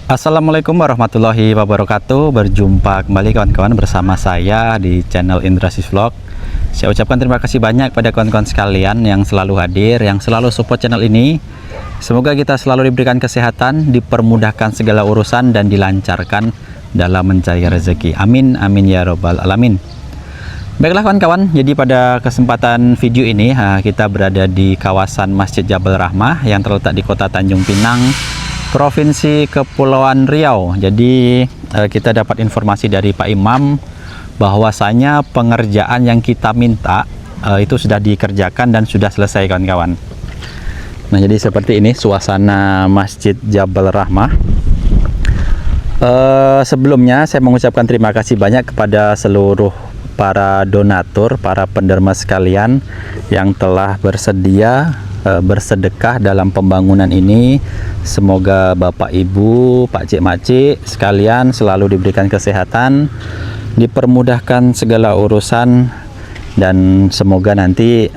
Assalamualaikum warahmatullahi wabarakatuh. Berjumpa kembali kawan-kawan bersama saya di channel Indrasis Vlog. Saya ucapkan terima kasih banyak pada kawan-kawan sekalian yang selalu hadir, yang selalu support channel ini. Semoga kita selalu diberikan kesehatan, dipermudahkan segala urusan, dan dilancarkan dalam mencari rezeki. Amin, amin ya robbal alamin. Baiklah kawan-kawan, jadi pada kesempatan video ini kita berada di kawasan Masjid Jabal Rahmah yang terletak di Kota Tanjung Pinang, Provinsi Kepulauan Riau. Jadi kita dapat informasi dari Pak Imam bahwasanya pengerjaan yang kita minta itu sudah dikerjakan dan sudah selesai kawan-kawan. Nah, jadi seperti ini suasana Masjid Jabal Rahmah. Sebelumnya saya mengucapkan terima kasih banyak kepada seluruh para donatur, para penderma sekalian yang telah bersedia bersedekah dalam pembangunan ini. Semoga Bapak Ibu, Pak Cik Makcik sekalian selalu diberikan kesehatan, dipermudahkan segala urusan, dan semoga nanti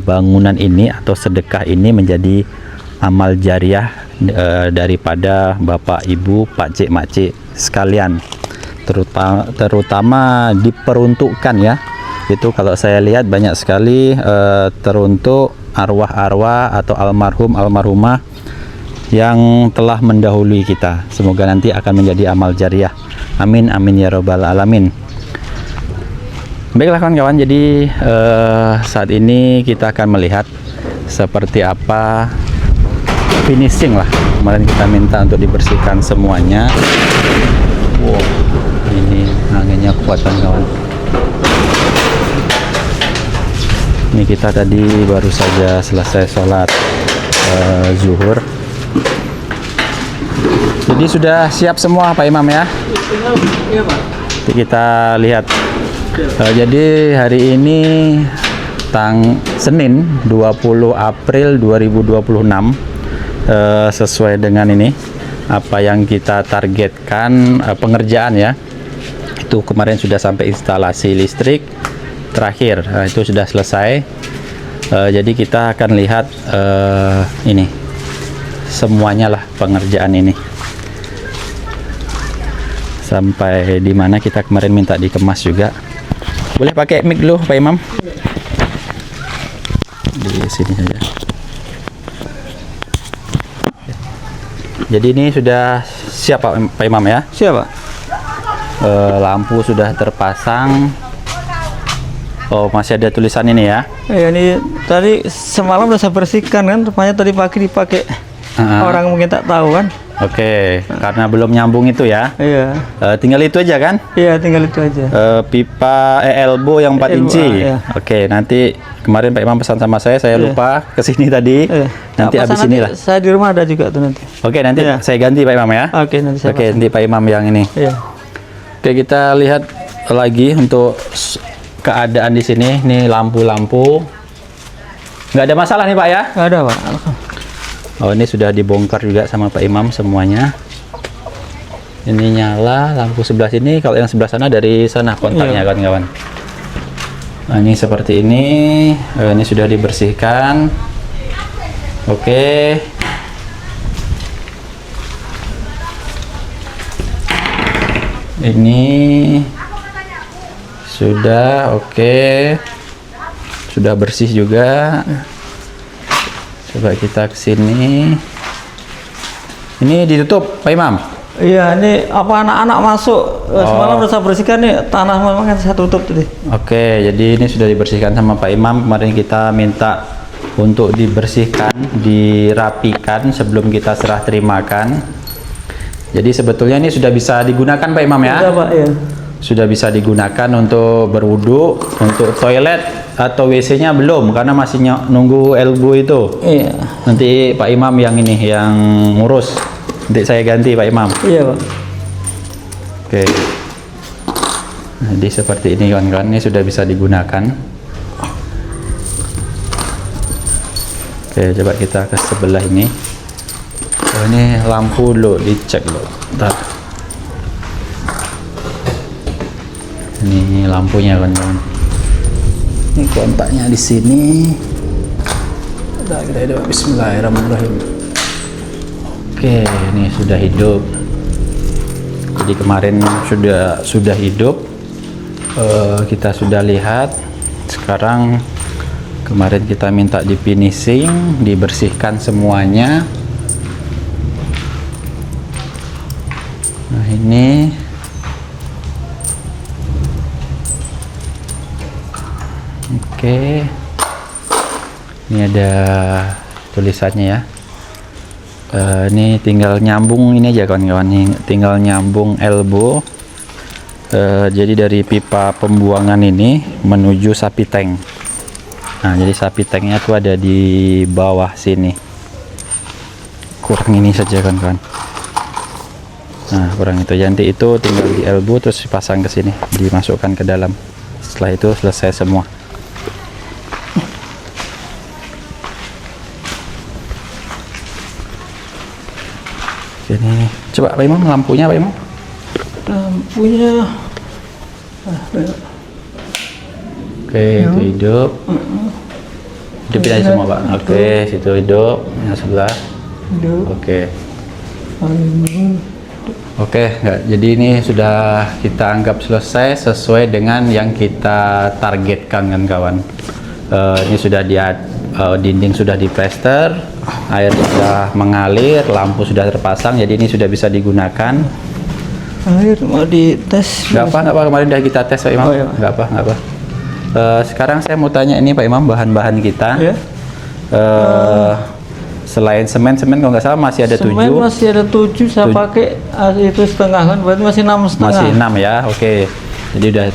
bangunan ini atau sedekah ini menjadi amal jariah daripada Bapak Ibu, Pak Cik Makcik sekalian, terutama diperuntukkan ya. Itu kalau saya lihat banyak sekali teruntuk arwah-arwah atau almarhum almarhumah yang telah mendahului kita. Semoga nanti akan menjadi amal jariah. Amin amin ya robbal alamin. Baiklah kawan-kawan, jadi saat ini kita akan melihat seperti apa finishing lah. Kemarin kita minta untuk dibersihkan semuanya. Wow, ini anginnya kuat kawan-kawan. Ini kita tadi baru saja selesai sholat zuhur. Jadi sudah siap semua Pak Imam ya? Iya Pak. Jadi kita lihat. Jadi hari ini Senin 20 April 2026, sesuai dengan ini apa yang kita targetkan pengerjaan ya. Itu kemarin sudah sampai instalasi listrik terakhir, itu sudah selesai. Jadi kita akan lihat ini semuanya lah pengerjaan ini sampai di mana kita kemarin minta dikemas juga. Boleh pakai mic dulu Pak Imam? Di sini saja. Jadi ini sudah siap Pak Imam ya? Siap Pak. Lampu sudah terpasang. Oh, masih ada tulisan ini ya? Iya, ini tadi semalam udah saya bersihkan kan, rupanya tadi pagi dipakai. Orang mungkin tak tahu kan. Oke, karena belum nyambung itu ya? Iya. Tinggal itu aja kan? Iya, tinggal itu aja. Pipa elbow yang 4 inci. Iya. Oke, nanti kemarin Pak Imam pesan sama saya lupa kesini tadi. Iya. Nanti habis inilah. Saya di rumah ada juga tuh nanti. Oke, nanti saya ganti Pak Imam ya? Oke, nanti saya pasang. nanti Pak Imam yang ini. Iya. Oke, kita lihat lagi untuk keadaan di sini. Nih lampu-lampu. Nggak ada masalah nih Pak ya? Nggak ada Pak. Oh, ini sudah dibongkar juga sama Pak Imam semuanya. Ini nyala lampu sebelah sini, kalau yang sebelah sana dari sana kontaknya kawan-kawan. Nah, ini seperti ini. Ini sudah dibersihkan. Oke. Ini sudah oke. Sudah bersih juga. Coba kita ke sini. Ini ditutup Pak Imam. Iya, ini apa anak-anak masuk. Semalam udah saya bersihkan nih, tanah memang kan saya tutup tadi. Oke, jadi ini sudah dibersihkan sama Pak Imam. Kemarin kita minta untuk dibersihkan, dirapikan sebelum kita serah terimakan. Jadi sebetulnya ini sudah bisa digunakan Pak Imam ya? Sudah Pak, iya. Sudah bisa digunakan untuk berwudu, untuk toilet atau WC-nya belum, karena masih nunggu elbow itu. Iya. Nanti Pak Imam yang ini yang ngurus. Nanti saya ganti Pak Imam. Iya Pak. Oke. Jadi seperti ini kawan-kawan, ini sudah bisa digunakan. Oke, coba kita ke sebelah ini. Oh, ini lampu dulu, dicek dulu. Bentar. Ini lampunya kawan-kawan. Ini kontaknya di sini. Kita Bismillahirrahmanirrahim. Oke, ini sudah hidup. Jadi kemarin sudah hidup, kita sudah lihat. Sekarang kemarin kita minta di finishing, dibersihkan semuanya. Nah ini oke, ini ada tulisannya ya. Ini tinggal nyambung ini aja kawan-kawan, nih tinggal nyambung elbow. Jadi dari pipa pembuangan ini menuju sapi tank. Nah jadi sapi tanknya tuh ada di bawah sini, kurang ini saja kawan-kawan. Nah kurang itu, nanti itu tinggal di elbow terus dipasang ke sini, dimasukkan ke dalam. Setelah itu selesai semua. Ini coba Pak Imam, lampunya Pak Imam. Lampunya oke, itu hidup. Hidupin aja semua Pak. Oke, situ hidup, yang sebelah hidup. Oke, enggak. Jadi ini sudah kita anggap selesai sesuai dengan yang kita targetkan kan kawan. Ini sudah dinding sudah diplester, air sudah mengalir, lampu sudah terpasang, jadi ini sudah bisa digunakan. Air mau dites? Nggak apa, kemarin udah kita tes Pak Imam. Oh, iya. Nggak apa. Sekarang saya mau tanya ini Pak Imam, bahan-bahan kita. Ya. Selain semen kalau nggak salah masih ada 7. Semen masih ada 7, saya pakai itu setengah kan, berarti masih 6,5. Masih 6 ya, oke. Jadi udah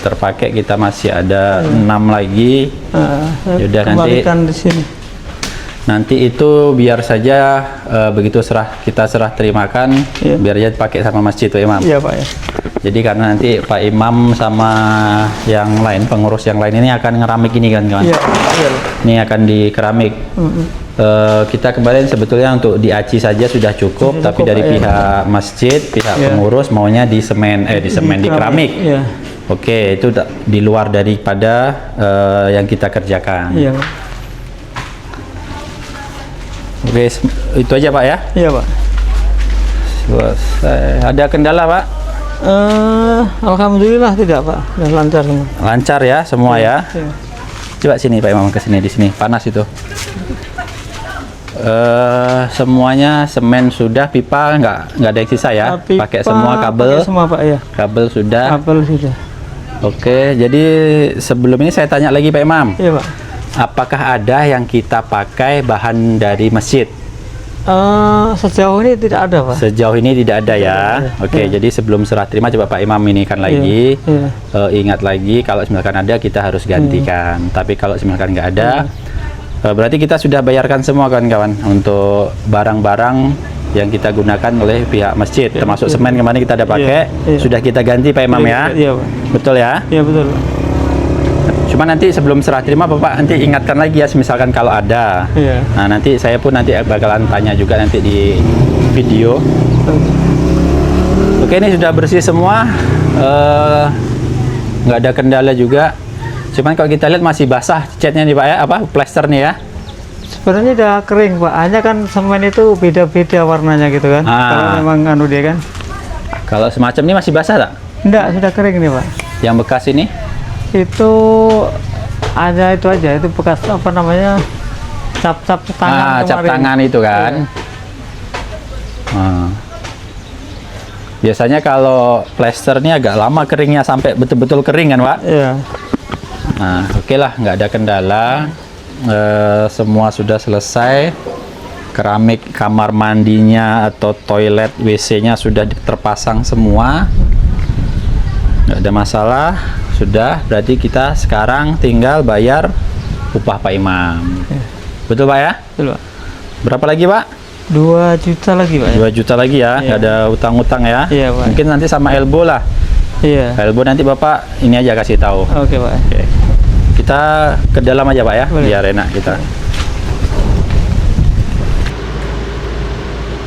terpakai, kita masih ada 6 lagi. Yaudah, kembalikan di sini. Nanti itu biar saja begitu kita serah terimakan, Ya. biar aja dipakai sama masjid Pak Imam. Iya Pak ya. Jadi karena nanti Pak Imam sama yang lain, pengurus yang lain ini akan ngeramik ini kan kawan. Iya. Ini akan di keramik. Kita kemarin sebetulnya untuk di aci saja sudah cukup, tapi dari pihak masjid, pihak pengurus maunya di semen, di keramik. Iya. Oke, itu di luar daripada yang kita kerjakan. Iya. Oke, itu aja Pak ya. Iya Pak. Selesai. Ada kendala Pak? Alhamdulillah tidak Pak, sudah lancar semua. Lancar ya semua ya. Iya. Coba sini Pak Imam, ke sini, di sini panas itu. Semuanya semen sudah, pipa nggak ada yang sisa ya. Pipa, pakai semua kabel. Pakai semua Pak ya. Kabel sudah. Kabel sudah. Oke, jadi sebelum ini saya tanya lagi Pak Imam. Iya Pak. Apakah ada yang kita pakai bahan dari masjid? Sejauh ini tidak ada Pak. Sejauh ini tidak ada ya. Oke, jadi sebelum serah terima coba Pak Imam ini kan lagi. Ingat lagi kalau misalkan ada kita harus gantikan. Tapi kalau misalkan nggak ada, berarti kita sudah bayarkan semua kawan-kawan untuk barang-barang yang kita gunakan oleh pihak masjid, termasuk semen kemarin kita ada pakai, sudah kita ganti Pak Imam ya. Iya Pak. Betul ya? Iya betul. Cuma nanti sebelum serah terima Bapak nanti ingatkan lagi ya, misalkan kalau ada. Iya. Nah nanti saya pun nanti bakalan tanya juga nanti di video. Oke, ini sudah bersih semua, nggak ada kendala juga. Cuman kalau kita lihat masih basah catnya nih Pak ya, plester nih ya. Sebenarnya udah kering Pak, hanya kan semen itu beda-beda warnanya gitu kan. Kalau memang dia kan. Kalau semacam ini masih basah tak? Enggak, sudah kering nih Pak. Yang bekas ini? Itu ada itu aja, itu bekas apa namanya, cap-cap tangan cap tangan itu kan. Biasanya kalau plester ini agak lama keringnya, sampai betul-betul kering kan Pak? Iya. Nah oke lah, nggak ada kendala. Semua sudah selesai. Keramik kamar mandinya atau toilet WC-nya sudah terpasang semua, nggak ada masalah. Sudah, berarti kita sekarang tinggal bayar upah Pak Imam. Betul Pak ya? Betul Pak. Berapa lagi Pak? 2 juta lagi Pak ya? 2 juta lagi ya, nggak ada utang-utang ya? Iya Pak. Mungkin nanti sama elbow lah. Iya. Elbow nanti Bapak ini aja kasih tahu. Oke Pak. Oke. Kita ke dalam aja Pak ya, biar enak kita.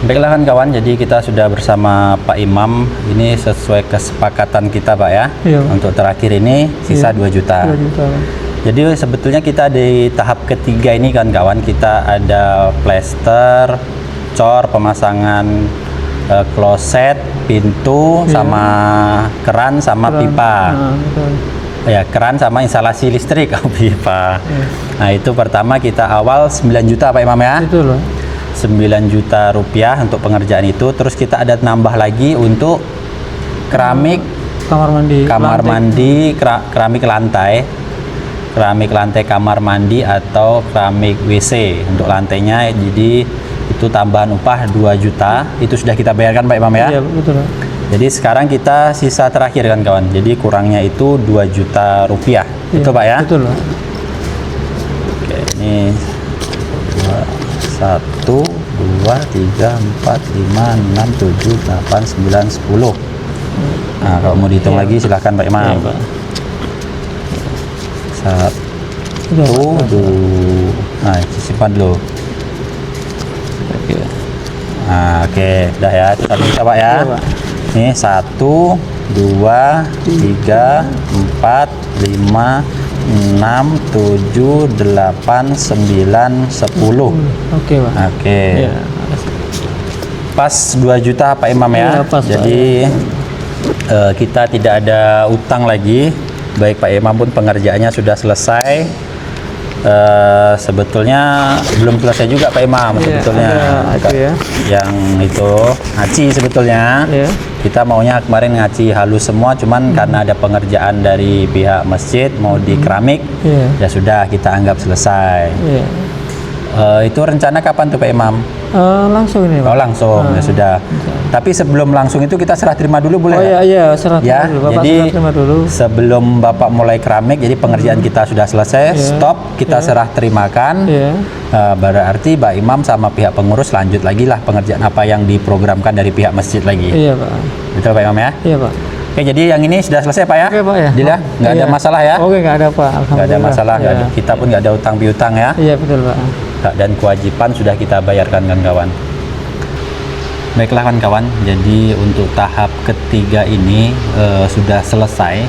Baiklah kan kawan, jadi kita sudah bersama Pak Imam. Ini sesuai kesepakatan kita Pak ya. Iya. Untuk terakhir ini sisa 2 juta. 2 juta. Jadi sebetulnya kita di tahap ketiga ini kan kawan, kita ada plester, cor, pemasangan kloset, pintu, sama keran, sama pipa. Betul. Ya, keran sama instalasi listrik. Pipa. Nah, itu pertama kita awal 9 juta Pak Imam ya. Itu loh. 9 juta rupiah untuk pengerjaan itu. Terus kita ada nambah lagi untuk keramik kamar mandi, keramik lantai kamar mandi atau keramik WC untuk lantainya. Jadi itu tambahan upah 2 juta. Itu sudah kita bayarkan Pak Imam ya. Iya, betul. Jadi sekarang kita sisa terakhir kan kawan. Jadi kurangnya itu 2 juta rupiah. Iya, Betul Pak ya? Betul Pak. Oke, ini 1, 2, 3, 4, 5, 6, 7, 8, 9, 10. Nah, kalau mau dihitung lagi silahkan Pak Imam. Iya, Pak. 1, 2, nah simpan dulu. Oke. Nah, oke, udah ya, itu tadi kita Pak ya. Iya, Pak. Ini 1, 2, 3, 4, 5, 6, 7, 8, 9, 10. Oke Pak. Oke. Iya. Pas 2 juta Pak Imam ya. Iya, pas, Pak. Jadi kita tidak ada utang lagi. Baik Pak Imam pun pengerjaannya sudah selesai. Sebetulnya belum selesai juga Pak Imam. Iya, Sebetulnya ada itu ya. yang itu ngaci sebetulnya. Iya. Kita maunya kemarin ngaci halus semua, cuman karena ada pengerjaan dari pihak masjid mau di keramik, Iya. ya sudah kita anggap selesai. Iya. Itu rencana kapan tuh Pak Imam? Langsung ini Pak. Oh langsung, ya sudah. Tapi sebelum langsung itu kita serah terima dulu boleh? Oh nggak? iya, serah terima Ya, dulu. Bapak jadi serah terima dulu. sebelum Bapak mulai keramik, jadi pengerjaan kita sudah selesai, stop, kita serah terimakan. Iya. Berarti Pak Imam sama pihak pengurus lanjut lagi lah pengerjaan apa yang diprogramkan dari pihak masjid lagi. Iya Pak. Betul Pak Imam ya? Iya Pak. Oke, jadi yang ini sudah selesai Pak ya? Oke Pak ya. Deal ya? Nggak ada Iya. masalah ya? Oke, nggak ada Pak. Nggak ada Alhamdulillah. masalah, nggak Iya. ada. Kita pun nggak ada utang piutang ya? Iya betul Pak. Dan kewajiban sudah kita bayarkan kan kawan. Baiklah kawan-kawan, jadi untuk tahap ketiga ini sudah selesai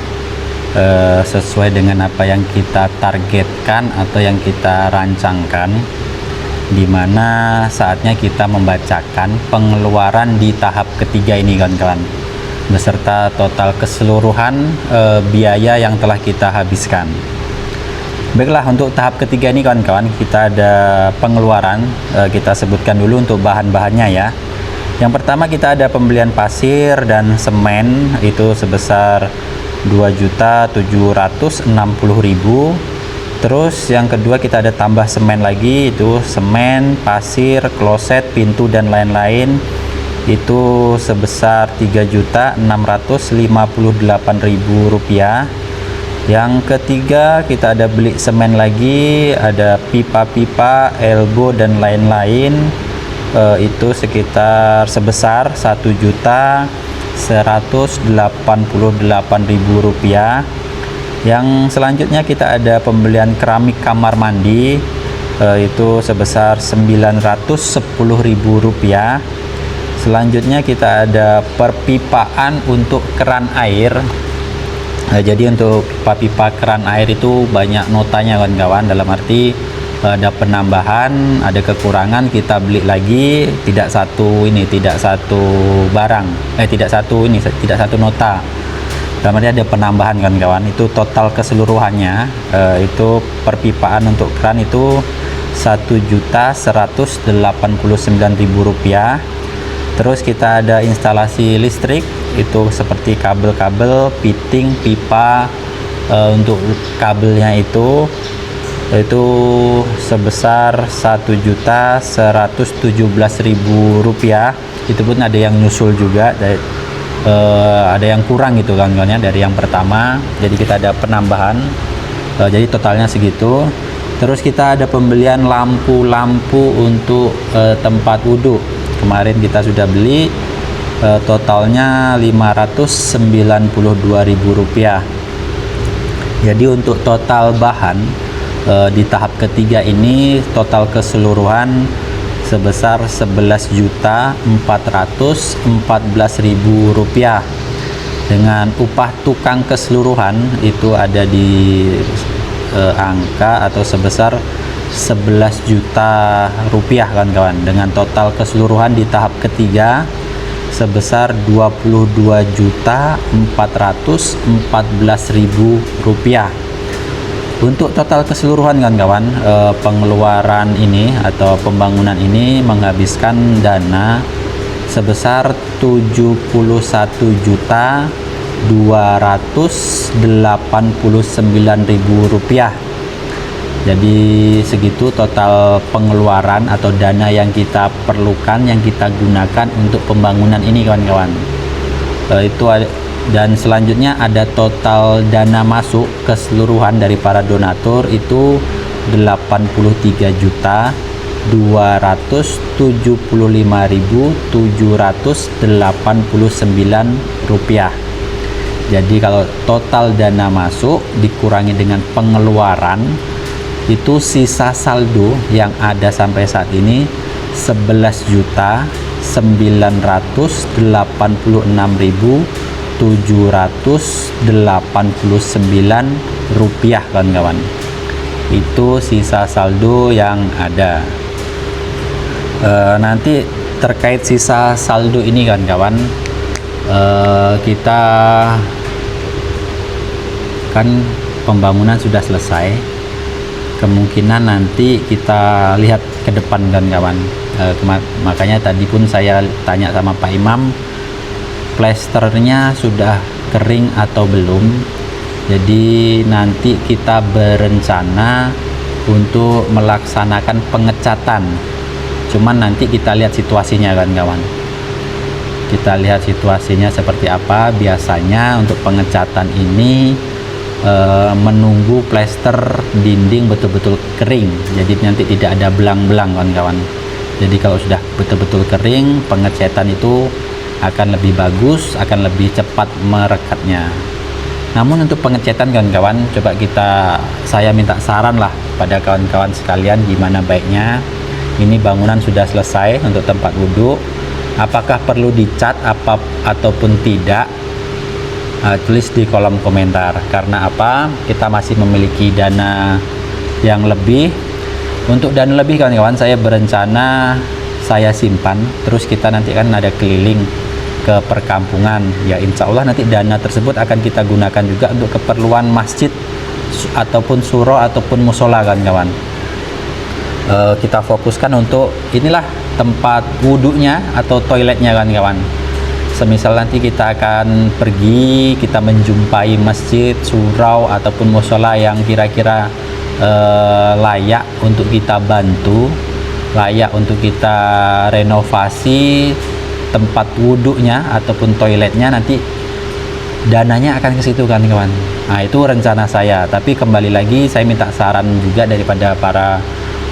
sesuai dengan apa yang kita targetkan atau yang kita rancangkan, di mana saatnya kita membacakan pengeluaran di tahap ketiga ini kawan-kawan, beserta total keseluruhan biaya yang telah kita habiskan. Baiklah, untuk tahap ketiga ini kawan-kawan, kita ada pengeluaran, kita sebutkan dulu untuk bahan-bahannya ya. Yang pertama kita ada pembelian pasir dan semen itu sebesar 2.760.000. Terus yang kedua kita ada tambah semen lagi, itu semen, pasir, kloset, pintu dan lain-lain itu sebesar 3.658.000 rupiah. Yang ketiga kita ada beli semen lagi, ada pipa-pipa, elbow dan lain-lain, itu sekitar sebesar 1.188.000 rupiah. Yang selanjutnya kita ada pembelian keramik kamar mandi, itu sebesar 910.000 rupiah. Selanjutnya kita ada perpipaan untuk keran air. Jadi untuk pipa-pipa keran air itu banyak notanya kawan-kawan, dalam arti ada penambahan, ada kekurangan, kita beli lagi, tidak satu barang, tidak satu nota. Dalam arti ada penambahan kawan-kawan, itu total keseluruhannya itu perpipaan untuk keran itu 1.189.000 rupiah. Terus kita ada instalasi listrik, itu seperti kabel-kabel, fitting, pipa, untuk kabelnya itu sebesar 1.117.000 rupiah. Itu pun ada yang nyusul juga, ada yang kurang gitu kan dari yang pertama, jadi kita ada penambahan, jadi totalnya segitu. Terus kita ada pembelian lampu-lampu untuk tempat wudhu. Kemarin kita sudah beli, totalnya 592.000 rupiah. Jadi untuk total bahan di tahap ketiga ini total keseluruhan sebesar 11.414.000 rupiah. Dengan upah tukang keseluruhan itu ada di angka atau sebesar 11 juta rupiah kawan-kawan. Dengan total keseluruhan di tahap ketiga sebesar Rp22.414.000. Untuk total keseluruhan kawan-kawan, pengeluaran ini atau pembangunan ini menghabiskan dana sebesar Rp72.289.000. Jadi segitu total pengeluaran atau dana yang kita perlukan, yang kita gunakan untuk pembangunan ini kawan-kawan. Dan selanjutnya ada total dana masuk keseluruhan dari para donatur itu Rp82.275.789. Jadi kalau total dana masuk dikurangi dengan pengeluaran, itu sisa saldo yang ada sampai saat ini Rp996.789 kawan-kawan. Itu sisa saldo yang ada. Nanti terkait sisa saldo ini kawan-kawan, kita kan pembangunan sudah selesai. Kemungkinan nanti kita lihat ke depan kawan-kawan. Makanya tadi pun saya tanya sama Pak Imam, plesternya sudah kering atau belum. Jadi nanti kita berencana untuk melaksanakan pengecatan. Cuman nanti kita lihat situasinya kawan-kawan. Kita lihat situasinya seperti apa. Biasanya untuk pengecatan ini menunggu plester dinding betul-betul kering, jadi nanti tidak ada belang-belang kawan-kawan. Jadi kalau sudah betul-betul kering, pengecatan itu akan lebih bagus, akan lebih cepat merekatnya. Namun untuk pengecatan kawan-kawan, coba saya minta saran lah pada kawan-kawan sekalian, gimana baiknya. Ini bangunan sudah selesai untuk tempat wudhu, apakah perlu dicat ataupun tidak? Tulis di kolom komentar. Karena apa? Kita masih memiliki dana yang lebih. Untuk dana lebih kawan-kawan, saya berencana saya simpan, terus kita nanti kan ada keliling ke perkampungan ya, insya Allah nanti dana tersebut akan kita gunakan juga untuk keperluan masjid ataupun suro ataupun musola kawan-kawan. Kita fokuskan untuk inilah tempat wudhunya atau toiletnya kawan-kawan. Semisal nanti kita akan pergi, kita menjumpai masjid, surau ataupun musola yang kira-kira layak untuk kita bantu, layak untuk kita renovasi tempat wudhunya ataupun toiletnya, nanti dananya akan ke situ kan kawan. Nah itu rencana saya, tapi kembali lagi saya minta saran juga daripada para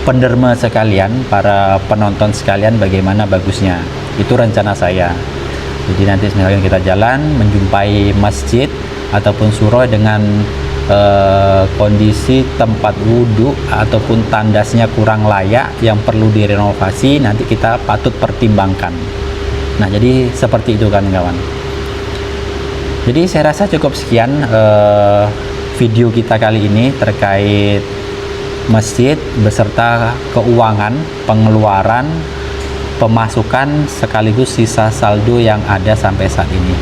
penderma sekalian, para penonton sekalian, bagaimana bagusnya. Itu rencana saya. Jadi nanti misalkan kita jalan menjumpai masjid ataupun surau dengan kondisi tempat wudhu ataupun tandasnya kurang layak yang perlu direnovasi, nanti kita patut pertimbangkan. Nah jadi seperti itu kan kawan. Jadi saya rasa cukup sekian video kita kali ini terkait masjid beserta keuangan, pengeluaran, pemasukan sekaligus sisa saldo yang ada sampai saat ini.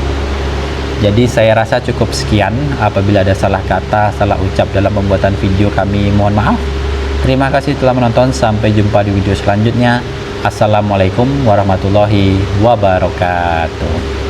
Jadi saya rasa cukup sekian. Apabila ada salah kata, salah ucap dalam pembuatan video kami, mohon maaf. Terima kasih telah menonton. Sampai jumpa di video selanjutnya. Assalamualaikum warahmatullahi wabarakatuh.